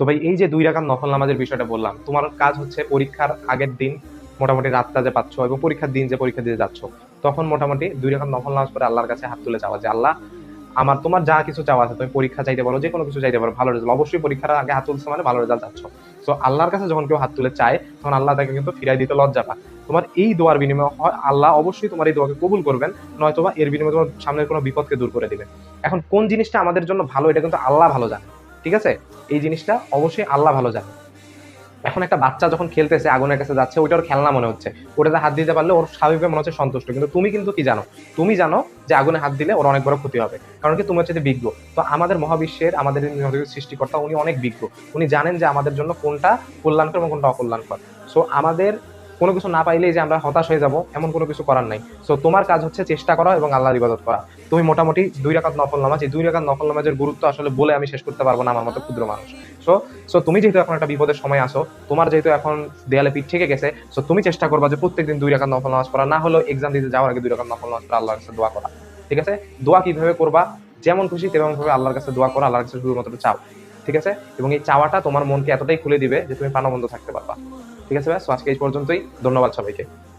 তো ভাই এই যে 2 রাকাত নফল নামাজের বিষয়টা বললাম, তোমার কাজ হচ্ছে পরীক্ষার আগের দিন মোটামুটি রাতটা যে পাচ্ছ এবং পরীক্ষার দিন যে পরীক্ষা দিয়ে যাচ্ছ, তখন মোটামুটি 2 রাকাত নফল নামাজ পড়ে আল্লাহর কাছে হাত তুলে চাওয়া যে আল্লাহ আমার তোমার যা কিছু চাওয়া আছে, তুমি পরীক্ষা চাইতে পারো, যে কোনো কিছু চাইতে পারো, ভালো রেজাল্ট, অবশ্যই পরীক্ষার আগে হাত তুলছে মানে ভালো রেজাল্ট চাচ্ছ। তো আল্লাহর কাছে যখন কেউ হাত তুলে চায় তখন আল্লাহ তাকে কিন্তু ফিরাই দিতে লজ্জা পায়। তোমার এই দোয়ার বিনিময়ে হয় আল্লাহ অবশ্যই তোমার এই দোয়াকে কবুল করবেন, নয়তোবা এর বিনিময়ে তোমার সামনের কোনো বিপদকে দূর করে দিবেন। এখন কোন জিনিসটা আমাদের জন্য ভালো এটা কিন্তু আল্লাহ ভালো জানে, ঠিক আছে? এই জিনিসটা অবশ্যই আল্লাহ ভালো জানে। এখন একটা বাচ্চা যখন খেলতেছে আগুনের কাছে যাচ্ছে, ওইটা ওর খেলনা মনে হচ্ছে, ওটাতে হাত দিতে পারলে ওর স্বাভাবিকভাবে মনে হচ্ছে সন্তুষ্ট। কিন্তু তুমি কিন্তু কি জানো, তুমি জানো যে আগুনে হাত দিলে ওর অনেক বড় ক্ষতি হবে, কারণ কি তুমি হচ্ছে যে বিজ্ঞ। তো আমাদের মহাবিশ্বের আমাদের সৃষ্টিকর্তা উনি অনেক বিজ্ঞ, উনি জানেন যে আমাদের জন্য কোনটা কল্যাণকর এবং কোনটা অকল্যাণকর। সো আমাদের কোনো কিছু না পাইলেই যে আমরা হতাশ হয়ে যাব এমন কোনো কিছু করার নাই। সো তোমার কাজ হচ্ছে চেষ্টা করা এবং আল্লাহর ইবাদত করা। তুমি মোটামুটি 2 রাকাত নফল নামাজ, এই 2 রাকাত নফল নামাজের গুরুত্ব আসলে বলে আমি শেষ করতে পারবো না আমার মতো ক্ষুদ্র মানুষ। সো সো তুমি যেহেতু এখন একটা বিপদের সময় আসো, তোমার যেহেতু এখন দেয়ালে পিঠ থেকে গেছে, সো তুমি চেষ্টা করবা যে প্রত্যেকদিন 2 রাকাত নফল নামাজ পড়া, না হলেও এক্সাম দিতে যাওয়ার আগে 2 রাকাত নফল নামাজ পড়া, আল্লাহর কাছে দোয়া করা। ঠিক আছে? দোয়া কিভাবে করবা, যেমন খুশি তেমন ভাবে আল্লাহর কাছে দোয়া করো, আল্লাহর কাছে শুধুমাত্র চাও। ঠিক আছে? এবং এই চাওয়াটা তোমার মনকে এতটাই খুলে দিবে যে তুমি প্রাণবন্ত থাকতে পারবা। ঠিক আছে ভাই? সো আজকে এই পর্যন্তই। ধন্যবাদ সবাইকে।